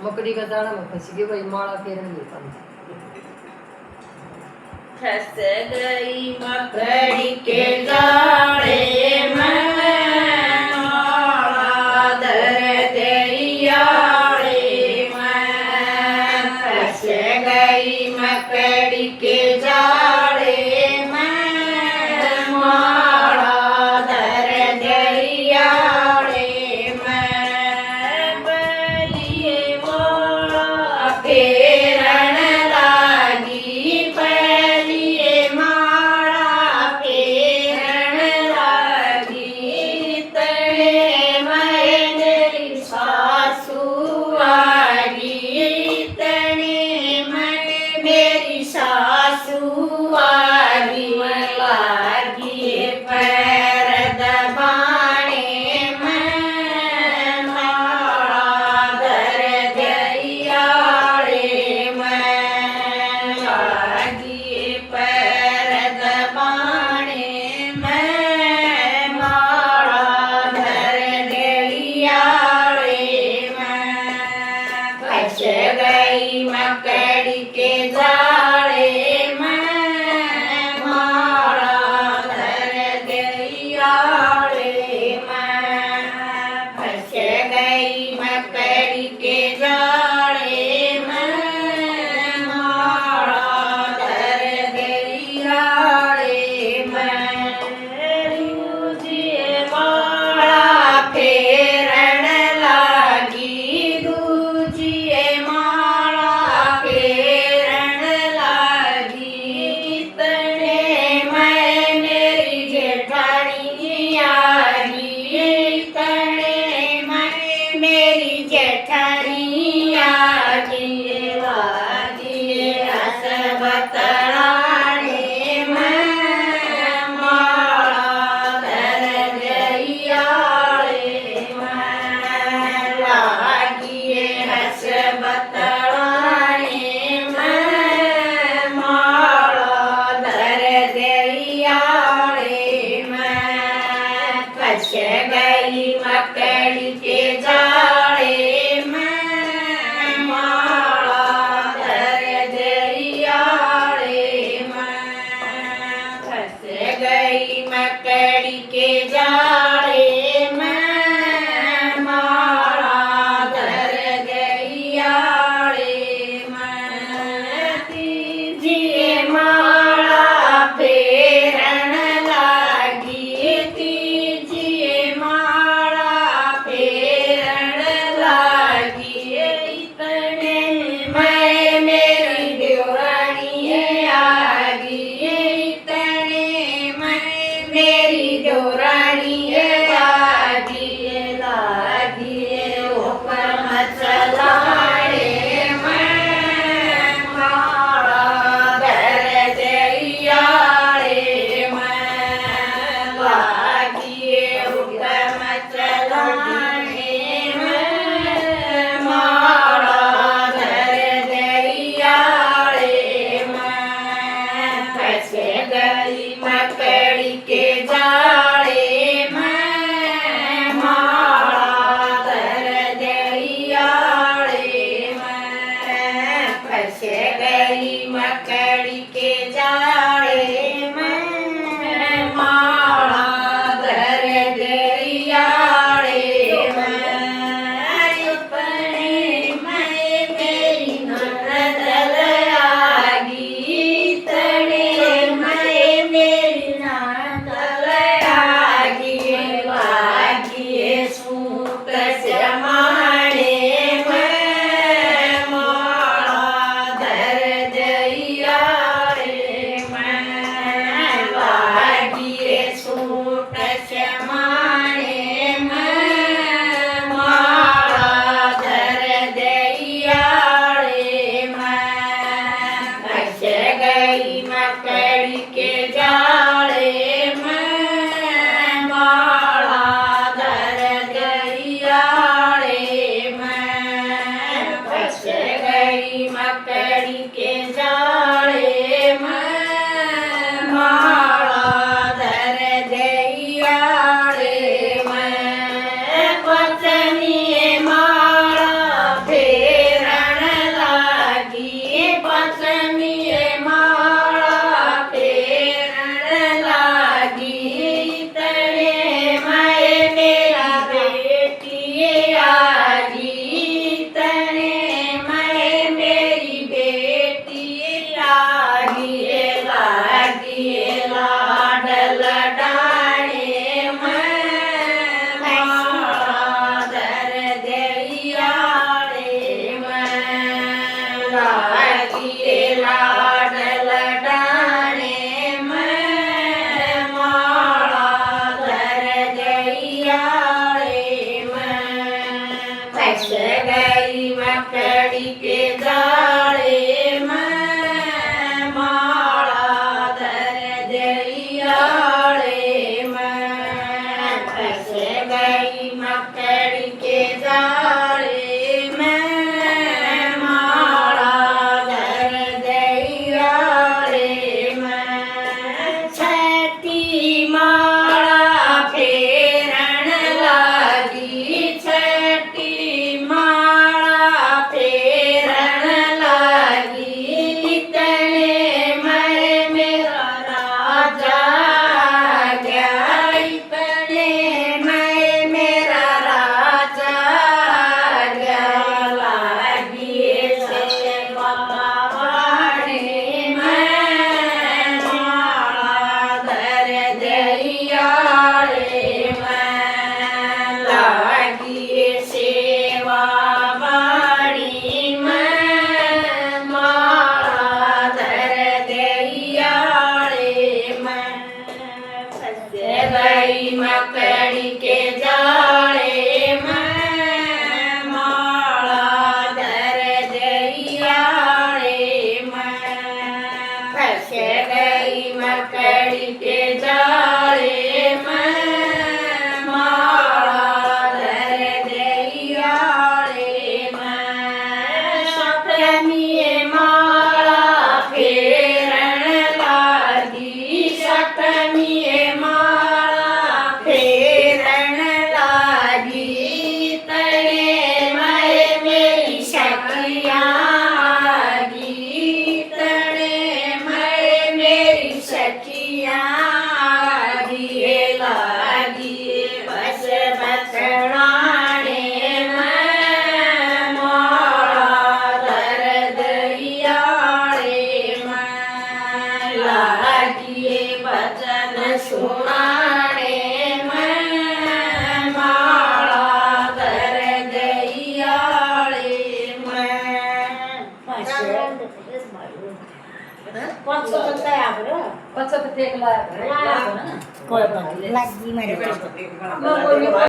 मकड़ी का दाना में फंस गई, भाई माला फेरन नहीं पाती। फंस गई मकड़ी के जाले में, माला धर दरियाले में। फंस गई मकड़ी के जाले में, माला धर दरियाले में। बलिए माला फेरन लागी, बलिए माला फेरन लागी। तड़े मैं मेरी सासू आगी, तड़े मैं मेरी सासू आगी। लागी पैर दबाने में, माला धर दरियाले में। लागी पैर दबाने में, माला धर दरियाले में। फंस गई मकड़ी के जाले में, माला धर दरियाले में। फंस गई मकड़ी के जाले में, माला धर दरियाले में। दूजिए माला फेरन लागी, दूजिए माला फेरन लागी। तड़े मैं मेरी जेठानी आगी, तड़े मैं मेरी जेठानी आगी। लागी रस बतलाने में, माला धर दरियाले में। लागी रस बतलाने में, माला धर दरियाले में। फंस गई मकड़ी के जाले में, माला धर दरियाले में। फंस गई मकड़ी के जाले में, माला धर दरियाले में। तीजिए माला फेरन लागी, तीजिए माला फेरन लागी। इतने मैं मेरी देवरानी आगी, इतने मैं मेरी देवरानी आगी। लागी ऊपर मचलाने में, माला धर दरियाले में। लागी ऊपर मचलाने में, माला धर दरियाले में। फंस गई मकड़ी के जाले में, माला धर दरियाले में। फंस गई मकड़ी के जाले में, माला धर दरियाले में। अपने मैं मेरी ननद लागी, तड़े मैं मेरी ननद लागी। लागी सूट जमाने में, माला धर दरियाले में। लागी सूट जमाने में, माला धर दरियाले में। फंस गई मकड़ी के जाले में, माला धर दरियाले में। फंस गई मकड़ी के जाले में, माला धर दरियाले में। पत्नी माला फेर લાગીએ લાડ લડાણે મેં માળા ધર દૈયાળે મેં ફસ ગઈ મકડી કે જાળે મેં માળા ધર દૈયાળે મેં ફસ ગઈ મકડી કે જાળે મેં માળા ધર દૈયાળે મેં છઠ્ઠી માળા ફેરણ લાગી છઠ્ઠી માળા ફેરણ લાગી તણે મેં મેરા રાજા ગયા તણે મેં મેરા રાજા ગયા લાગીએ છે બાવાને મેં માળા ધર દૈયાળે મેં લાગીએ સેવા વાળી મેં માળા ધર દૈયાળે મેં ફસે ગઈ મકડી કે જાળે મેં માળા ધર દૈયાળે મેં ફસે ગઈ મકડી કે જાળે મેં માળા ધર દૈયાળે મેં સપ્તમીએ માળા ફેરણ લાગી સપ્તમીએ માળા ફેરણ લાગી તણે મેં મેરી સખિયા તણે મેં મેરી સખિયા લાગી બસ બસણાણે મેં માળા ધર દૈયાળે મેં લાગીએ ભજન સુણાણે મેં માળા ધર દૈયાળે મેં પછી તો ટેક લાયા કોઈ પણ લાગી મારે